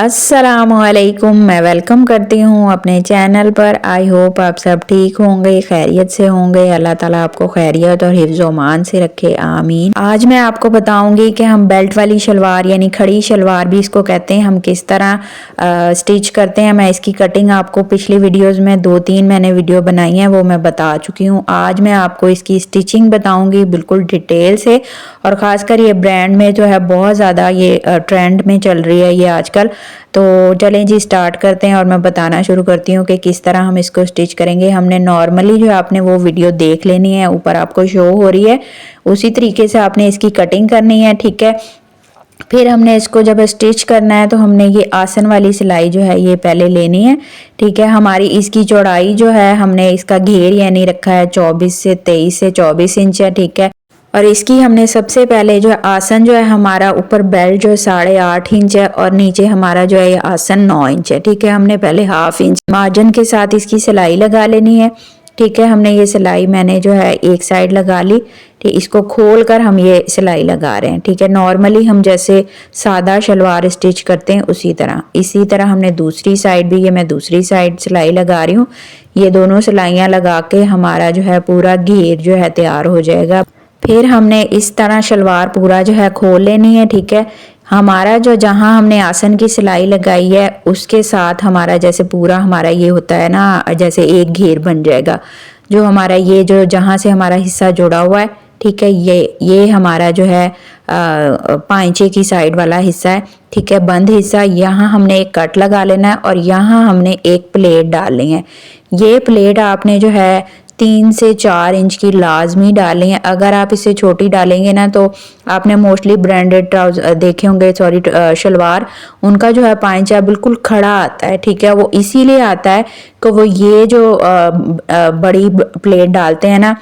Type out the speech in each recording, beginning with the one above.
अस्सलामुअलैकुम। मैं वेलकम करती हूँ अपने चैनल पर। आई होप आप सब ठीक होंगे, खैरियत से होंगे। अल्लाह ताला आपको खैरियत और हिफ्ज़ मान से रखे, आमीन। आज मैं आपको बताऊंगी कि हम बेल्ट वाली शलवार यानी खड़ी शलवार भी इसको कहते हैं, हम किस तरह स्टिच करते हैं। मैं इसकी कटिंग आपको पिछली वीडियोस में 2-3 मैंने वीडियो बनाई हैं, वो मैं बता चुकी हूँ। आज मैं आपको इसकी स्टिचिंग बताऊँगी बिल्कुल डिटेल से। और ख़ासकर ये ब्रांड में जो है बहुत ज़्यादा ये ट्रेंड में चल रही है ये आजकल। तो चलें जी स्टार्ट करते हैं और मैं बताना शुरू करती हूँ कि किस तरह हम इसको स्टिच करेंगे। हमने नॉर्मली जो आपने वो वीडियो देख लेनी है, ऊपर आपको शो हो रही है, उसी तरीके से आपने इसकी कटिंग करनी है, ठीक है। फिर हमने इसको जब स्टिच करना है तो हमने ये आसन वाली सिलाई जो है ये पहले लेनी है, ठीक है। हमारी इसकी चौड़ाई जो है, हमने इसका घेर यानी रखा है 23 से 24 इंच है, ठीक है। और इसकी हमने सबसे पहले जो है आसन जो है हमारा ऊपर बेल्ट जो है 8.5 इंच है और नीचे हमारा जो है ये आसन 9 इंच है, ठीक है। हमने पहले हाफ इंच मार्जिन के साथ इसकी सिलाई लगा लेनी है, ठीक है। हमने ये सिलाई मैंने जो है एक साइड लगा ली, ठीक। इसको खोल कर हम ये सिलाई लगा रहे हैं, ठीक है। नॉर्मली हम जैसे सादा शलवार स्टिच करते हैं उसी तरह, इसी तरह हमने दूसरी साइड भी, ये मैं दूसरी साइड सिलाई लगा रही हूँ। ये दोनों सिलाइयाँ लगा के हमारा जो है पूरा घेर जो है तैयार हो जाएगा। फिर हमने इस तरह शलवार पूरा जो है खोल लेनी है, ठीक है। हमारा जो जहाँ हमने आसन की सिलाई लगाई है उसके साथ हमारा जैसे पूरा हमारा ये होता है ना, जैसे एक घेर बन जाएगा। जो हमारा ये जो जहाँ से हमारा हिस्सा जुड़ा हुआ है, ठीक है, ये हमारा जो है पांचे की साइड वाला हिस्सा है, ठीक है, बंद हिस्सा। यहाँ हमने एक कट लगा लेना है और यहाँ हमने एक प्लेट डालनी है। ये प्लेट आपने जो है 3 से 4 इंच की लाजमी डालें हैं। अगर आप इससे छोटी डालेंगे ना तो आपने मोस्टली ब्रांडेड ट्राउजर देखे होंगे, सॉरी शलवार, उनका जो है पांचा बिल्कुल खड़ा आता है, ठीक है। वो इसीलिए आता है कि वो ये जो बड़ी प्लेट डालते हैं ना,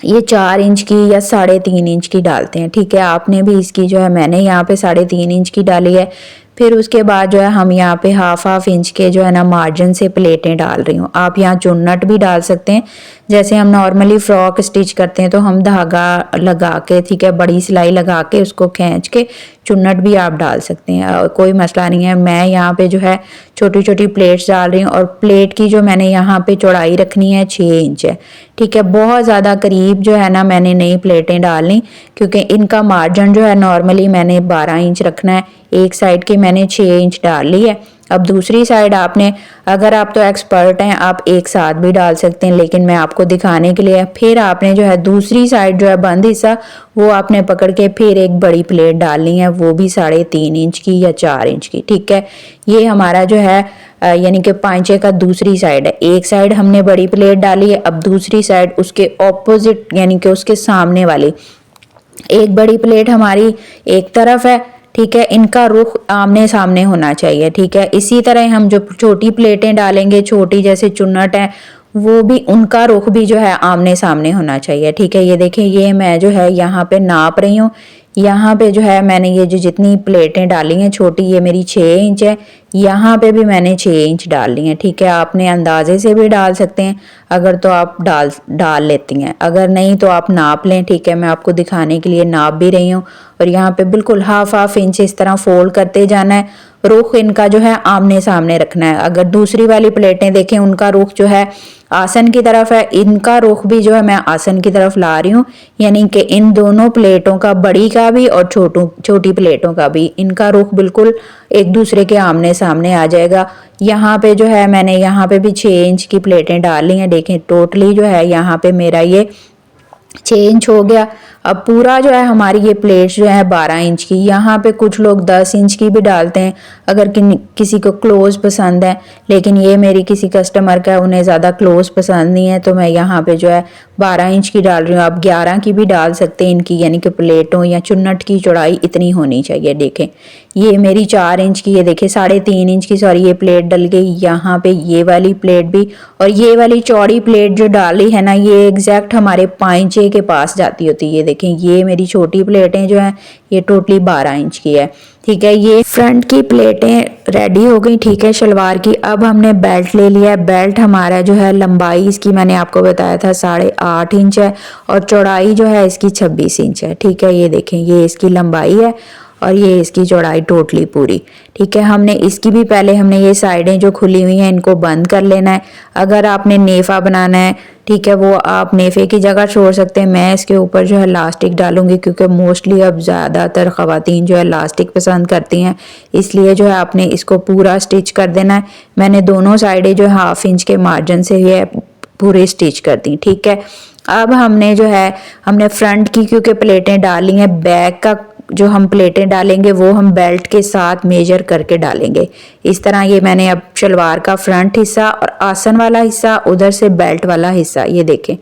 ये 4 इंच की या 3.5 इंच की डालते हैं, ठीक है। आपने भी इसकी जो है, मैंने यहाँ पे 3.5 इंच की डाली है। फिर उसके बाद जो है हम यहाँ पे हाफ इंच के जो है ना मार्जिन से प्लेटें डाल रही हूँ। आप यहाँ चुन्नट भी डाल सकते हैं, जैसे हम नॉर्मली फ्रॉक स्टिच करते हैं तो हम धागा लगा के, ठीक है, बड़ी सिलाई लगा के उसको खींच के चुन्नट भी आप डाल सकते हैं, कोई मसला नहीं है। मैं यहाँ पे जो है छोटी छोटी प्लेट्स डाल रही हूँ और प्लेट की जो मैंने यहाँ पे चौड़ाई रखनी है 6 इंच है, ठीक है। बहुत ज़्यादा करीब जो है ना मैंने नई प्लेटें डालनी, क्योंकि इनका मार्जिन जो है नॉर्मली मैंने 12 इंच रखना है। एक साइड की मैंने 6 इंच डाल ली है। अब दूसरी साइड आपने, अगर आप तो एक्सपर्ट हैं आप एक साथ भी डाल सकते हैं, लेकिन मैं आपको दिखाने के लिए, फिर आपने जो है दूसरी साइड जो है बंद हिस्सा वो आपने पकड़ के फिर एक बड़ी प्लेट डालनी है, वो भी 3.5 इंच की या 4 इंच की, ठीक है। ये हमारा जो है यानी कि पांचे का दूसरी साइड है। एक साइड हमने बड़ी प्लेट डाली है, अब दूसरी साइड उसके ऑपोजिट यानी कि उसके सामने वाली एक बड़ी प्लेट हमारी एक तरफ है, ठीक है। इनका रुख आमने सामने होना चाहिए, ठीक है। इसी तरह हम जो छोटी प्लेटें डालेंगे, छोटी जैसे चुन्नट है, वो भी उनका रुख भी जो है आमने सामने होना चाहिए, ठीक है। ये देखें, ये मैं जो है यहाँ पे नाप रही हूँ। यहाँ पे जो है मैंने ये जो जितनी प्लेटें डाली हैं छोटी, ये मेरी 6 इंच है, यहाँ पे भी मैंने 6 इंच डाल ली है, ठीक है। आपने अंदाजे से भी डाल सकते हैं अगर तो आप डाल लेती हैं, अगर नहीं तो आप नाप लें, ठीक है। मैं आपको दिखाने के लिए नाप भी रही हूँ। और यहाँ पे बिल्कुल हाफ इंच इस तरह फोल्ड करते जाना है। रुख इनका जो है आमने सामने रखना है। अगर दूसरी वाली प्लेटें देखें, उनका रुख जो है आसन की तरफ है, इनका रुख भी जो है मैं आसन की तरफ ला रही हूँ, यानी कि इन दोनों प्लेटों का, बड़ी का भी और छोटी प्लेटों का भी, इनका रुख बिल्कुल एक दूसरे के आमने सामने आ जाएगा। यहाँ पे जो है मैंने यहाँ पे भी 6 इंच की प्लेटें डाली हैं। देखें टोटली जो है यहाँ पे मेरा ये 6 इंच हो गया। अब पूरा जो है हमारी ये प्लेट्स जो है 12 इंच की, यहाँ पे कुछ लोग 10 इंच की भी डालते हैं अगर किसी को क्लोज पसंद है, लेकिन ये मेरी किसी कस्टमर का, उन्हें ज़्यादा क्लोज पसंद नहीं है, तो मैं यहाँ पे जो है 12 इंच की डाल रही हूँ। आप 11 की भी डाल सकते हैं इनकी, यानी कि प्लेटों या चुन्नट की चौड़ाई इतनी होनी चाहिए। देखें ये मेरी 4 इंच की है, देखें 3.5 इंच की, सॉरी, ये प्लेट डल गई। यहाँ पे ये वाली प्लेट भी, और ये वाली चौड़ी प्लेट जो डाली है ना, ये एग्जैक्ट हमारे पांचे के पास जाती होती है। देखें ये मेरी छोटी प्लेटें जो हैं ये टोटली 12 इंच की है, ठीक है। ये फ्रंट की प्लेटें रेडी हो गई, ठीक है, शलवार की। अब हमने बेल्ट ले लिया है। बेल्ट हमारा जो है लंबाई इसकी मैंने आपको बताया था 8.5 इंच है और चौड़ाई जो है इसकी 26 इंच है, ठीक है। ये देखें ये इसकी लंबाई है और ये इसकी चौड़ाई टोटली पूरी। ठीक है, हमने इसकी भी पहले हमने ये साइडें जो खुली हुई हैं इनको बंद कर लेना है। अगर आपने नेफा बनाना है, ठीक है, वो आप नेफे की जगह छोड़ सकते हैं। मैं इसके ऊपर जो है लास्टिक डालूंगी क्योंकि मोस्टली अब ज़्यादातर ख़वातीन जो है लास्टिक पसंद करती हैं, इसलिए जो है आपने इसको पूरा स्टिच कर देना है। मैंने दोनों साइडें जो है 1/2 इंच के मार्जिन से ये पूरे स्टिच कर दी। ठीक है, अब हमने जो है हमने फ्रंट की क्योंकि प्लेटें डाली हैं, बैक का जो हम प्लेटें डालेंगे वो हम बेल्ट के साथ मेजर करके डालेंगे। इस तरह ये मैंने अब शलवार का फ्रंट हिस्सा और आसन वाला हिस्सा, उधर से बेल्ट वाला हिस्सा, ये देखें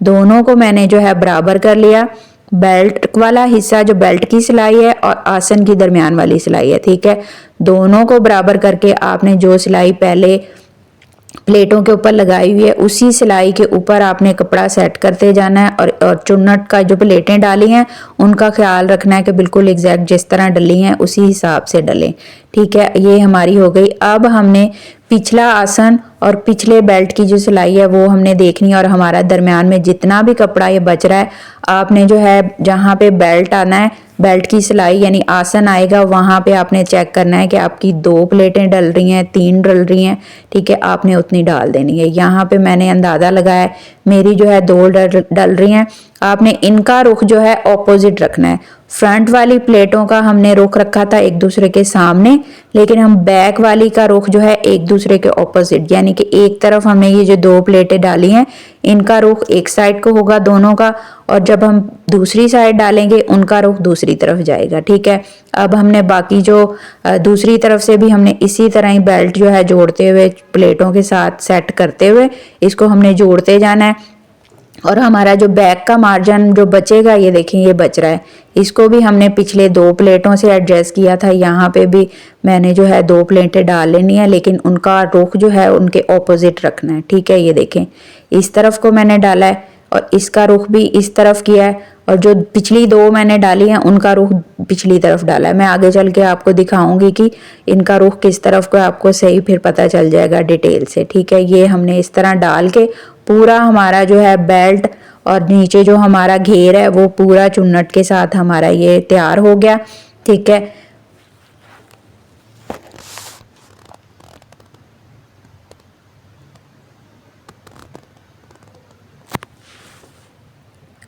दोनों को मैंने जो है बराबर कर लिया। बेल्ट वाला हिस्सा जो बेल्ट की सिलाई है और आसन की दरमियान वाली सिलाई है, ठीक है, दोनों को बराबर करके आपने जो सिलाई पहले प्लेटों के ऊपर लगाई हुई है उसी सिलाई के ऊपर आपने कपड़ा सेट करते जाना है। और चुन्नट का जो प्लेटें डाली हैं उनका ख्याल रखना है कि बिल्कुल एग्जैक्ट जिस तरह डली हैं उसी हिसाब से डलें। ठीक है, ये हमारी हो गई। अब हमने पिछला आसन और पिछले बेल्ट की जो सिलाई है वो हमने देखनी है, और हमारा दरमियान में जितना भी कपड़ा ये बच रहा है आपने जो है जहाँ पे बेल्ट आना है, बेल्ट की सिलाई यानी आसन आएगा, वहाँ पे आपने चेक करना है कि आपकी 2 प्लेटें डल रही हैं, 3 डल रही हैं। ठीक है, आपने उतनी डाल देनी है। यहाँ पे मैंने अंदाज़ा लगाया है मेरी जो है 2 डल रही हैं। आपने इनका रुख जो है ऑपोजिट रखना है। फ्रंट वाली प्लेटों का हमने रुख रखा था एक दूसरे के सामने, लेकिन हम बैक वाली का रुख जो है एक दूसरे के ऑपोजिट, यानी कि एक तरफ हमने ये जो 2 प्लेटें डाली हैं इनका रुख एक साइड को होगा दोनों का, और जब हम दूसरी साइड डालेंगे उनका रुख दूसरी तरफ जाएगा। ठीक है, अब हमने बाकी जो दूसरी तरफ से भी हमने इसी तरह ही बेल्ट जो है जोड़ते हुए प्लेटों के साथ सेट करते हुए इसको हमने जोड़ते जाना है। और हमारा जो बैक का मार्जिन जो बचेगा, ये देखें ये बच रहा है, इसको भी हमने पिछले 2 प्लेटों से एडजस्ट किया था। यहाँ पे भी मैंने जो है 2 प्लेटें डाल लेनी है, लेकिन उनका रुख जो है उनके ऑपोजिट रखना है। ठीक है, ये देखें इस तरफ को मैंने डाला है और इसका रुख भी इस तरफ किया है, और जो पिछली 2 मैंने डाली हैं उनका रुख पिछली तरफ डाला है। मैं आगे चल के आपको दिखाऊंगी कि इनका रुख किस तरफ को, आपको सही फिर पता चल जाएगा डिटेल से। ठीक है, ये हमने इस तरह डाल के पूरा हमारा जो है बेल्ट और नीचे जो हमारा घेर है वो पूरा चुन्नट के साथ हमारा ये तैयार हो गया। ठीक है,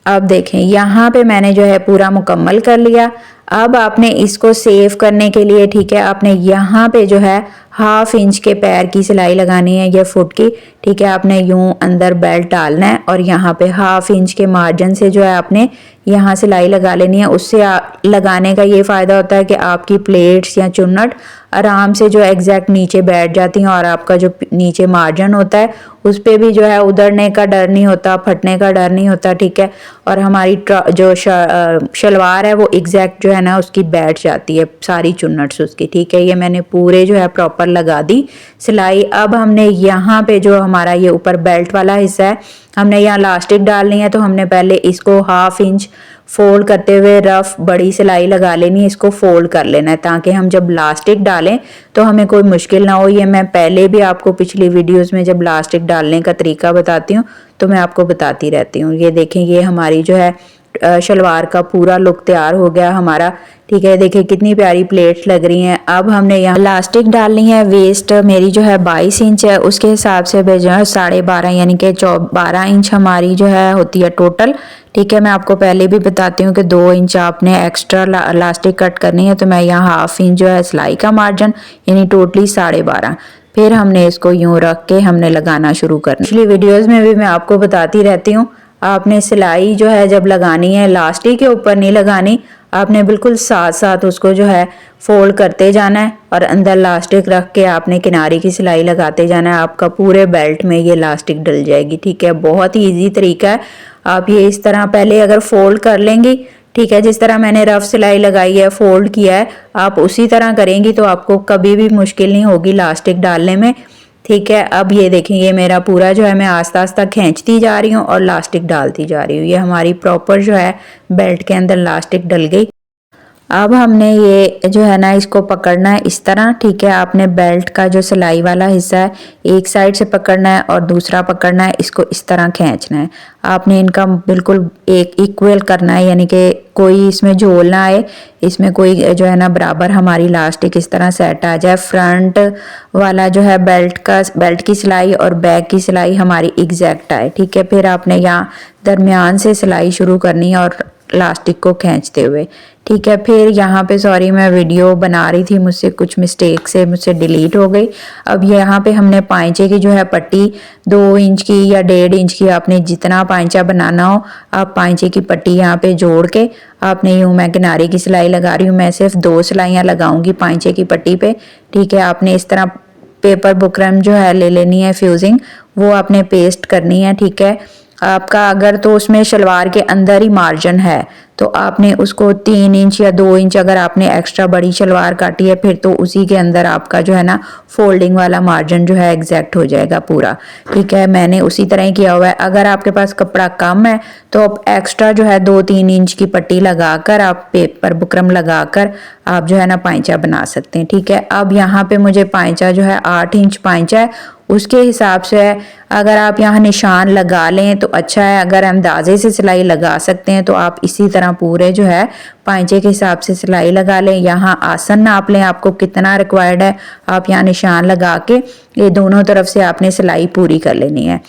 अब देखें यहाँ पे मैंने जो है पूरा मुकम्मल कर लिया। अब आपने इसको सेव करने के लिए, ठीक है, आपने यहाँ पे जो है 1/2 इंच के पैर की सिलाई लगानी है, ये फुट की। ठीक है, आपने यूं अंदर बेल्ट डालना है और यहाँ पे 1/2 इंच के मार्जिन से जो है आपने यहाँ सिलाई लगा लेनी है। उससे लगाने का ये फ़ायदा होता है कि आपकी प्लेट्स या चुन्नट आराम से जो एग्जैक्ट नीचे बैठ जाती हैं, और आपका जो नीचे मार्जिन होता है उस पर भी जो है उधड़ने का डर नहीं होता, फटने का डर नहीं होता। ठीक है, और हमारी जो शलवार है वो एग्जैक्ट जो है ना उसकी बैठ जाती है सारी चुन्नट्स उसकी। ठीक है, ये मैंने पूरे जो है प्रॉपर लगा दी सिलाई। अब हमने यहाँ पे जो हमारा ये ऊपर बेल्ट वाला हिस्सा है हमने यहाँ इलास्टिक डालनी है, तो हमने पहले इसको 1/2 इंच फोल्ड करते हुए रफ बड़ी सिलाई लगा लेनी है, इसको फोल्ड कर लेना है ताकि हम जब इलास्टिक डालें तो हमें कोई मुश्किल ना हो। ये मैं पहले भी आपको पिछली वीडियोस में जब इलास्टिक डालने का तरीका बताती हूँ तो मैं आपको बताती रहती हूँ। ये देखें ये हमारी जो है शलवार का पूरा लुक तैयार हो गया हमारा। ठीक है, देखिए कितनी प्यारी प्लेट्स लग रही हैं। अब हमने यहाँ इलास्टिक डालनी है। वेस्ट मेरी जो है 22 इंच है, उसके हिसाब से जो है 12.5 यानी कि 12 इंच हमारी जो है होती है टोटल। ठीक है, मैं आपको पहले भी बताती हूँ कि 2 इंच आपने एक्स्ट्रा इलास्टिक कट करनी है, तो मैं यहाँ 1/2 इंच जो है सिलाई का मार्जिन यानी टोटली 12.5। फिर हमने इसको यूं रख के हमने लगाना शुरू करना। पिछली वीडियोस में भी मैं आपको बताती रहती हूँ, आपने सिलाई जो है जब लगानी है इलास्टिक के ऊपर नहीं लगानी, आपने बिल्कुल साथ साथ उसको जो है फोल्ड करते जाना है और अंदर इलास्टिक रख के आपने किनारे की सिलाई लगाते जाना है। आपका पूरे बेल्ट में ये इलास्टिक डल जाएगी। ठीक है, बहुत ही इजी तरीका है। आप ये इस तरह पहले अगर फोल्ड कर लेंगी, ठीक है, जिस तरह मैंने रफ सिलाई लगाई है फोल्ड किया है, आप उसी तरह करेंगी तो आपको कभी भी मुश्किल नहीं होगी इलास्टिक डालने में। ठीक है, अब ये देखें ये मेरा पूरा जो है मैं आस्ता आस्ता खींचती जा रही हूँ और इलास्टिक डालती जा रही हूँ। ये हमारी प्रॉपर जो है बेल्ट के अंदर इलास्टिक डल गई। अब हमने ये जो है ना इसको पकड़ना है इस तरह, ठीक है। आपने बेल्ट का जो सिलाई वाला हिस्सा है एक साइड से पकड़ना है और दूसरा पकड़ना है, इसको इस तरह खींचना है। आपने इनका बिल्कुल एक इक्वल करना है, यानी कि कोई इसमें झोल ना आए, इसमें कोई जो है ना बराबर हमारी इलास्टिक इस तरह सेट आ जाए। फ्रंट वाला जो है बेल्ट की सिलाई और बैक की सिलाई हमारी एग्जैक्ट आए, ठीक है। फिर आपने यहाँ दरमियान से सिलाई शुरू करनी है और इलास्टिक को खींचते हुए, ठीक है। फिर यहाँ पे सॉरी मैं वीडियो बना रही थी, मुझसे कुछ मिस्टेक से मुझसे डिलीट हो गई। अब यहाँ पे हमने पांचे की जो है पट्टी 2 इंच की या 1.5 इंच की, आपने जितना पांचा बनाना हो आप पांचे की पट्टी यहाँ पे जोड़ के आपने यूँ, मैं किनारे की सिलाई लगा रही हूँ, मैं सिर्फ 2 सिलाइयाँ लगाऊंगी पांचे की पट्टी पे, ठीक है। आपने इस तरह पेपर बुकरम जो है ले लेनी है फ्यूजिंग, वो आपने पेस्ट करनी है, ठीक है। आपका अगर तो उसमें शलवार के अंदर ही मार्जिन है तो आपने उसको 3 इंच या 2 इंच अगर आपने एक्स्ट्रा बड़ी शलवार काटी है फिर तो उसी के अंदर आपका जो है ना फोल्डिंग वाला मार्जिन जो है एग्जैक्ट हो जाएगा पूरा, ठीक है। मैंने उसी तरह ही किया हुआ है। अगर आपके पास कपड़ा कम है तो आप एक्स्ट्रा जो है 2-3 इंच की पट्टी लगाकर आप पेपर बुकरम लगाकर आप जो है ना पांचा बना सकते हैं, ठीक है। अब यहाँ पे मुझे पांचा जो है 8 इंच पांचा है, उसके हिसाब से है। अगर आप यहाँ निशान लगा लें तो अच्छा है, अगर अंदाजे से सिलाई लगा सकते हैं तो आप इसी तरह पूरे जो है पांचे के हिसाब से सिलाई लगा लें। यहाँ आसन नाप लें आपको कितना रिक्वायर्ड है, आप यहाँ निशान लगा के ये दोनों तरफ से आपने सिलाई पूरी कर लेनी है,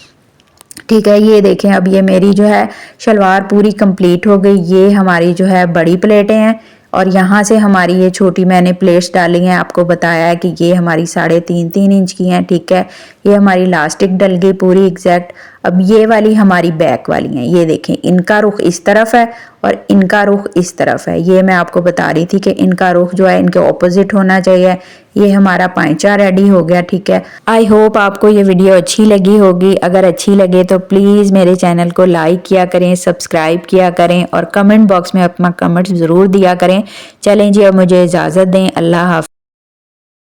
ठीक है। ये देखें अब ये मेरी जो है शलवार पूरी कंप्लीट हो गई। ये हमारी जो है बड़ी प्लेटें हैं और यहाँ से हमारी ये छोटी मैंने प्लेट्स डाली हैं, आपको बताया है कि ये हमारी 3.5-3 इंच की हैं, ठीक है। ये हमारी इलास्टिक डल गई पूरी एग्जैक्ट। अब ये वाली हमारी बैक वाली हैं, ये देखें इनका रुख इस तरफ है और इनका रुख इस तरफ है। ये मैं आपको बता रही थी कि इनका रुख जो है इनके ऑपोजिट होना चाहिए। ये हमारा पांचा रेडी हो गया, ठीक है। आई होप आपको ये वीडियो अच्छी लगी होगी। अगर अच्छी लगे तो प्लीज़ मेरे चैनल को लाइक किया करें, सब्सक्राइब किया करें और कमेंट बॉक्स में अपना कमेंट्स ज़रूर दिया करें। चलें जी, अब मुझे इजाज़त दें। अल्लाह हाफ़िज़।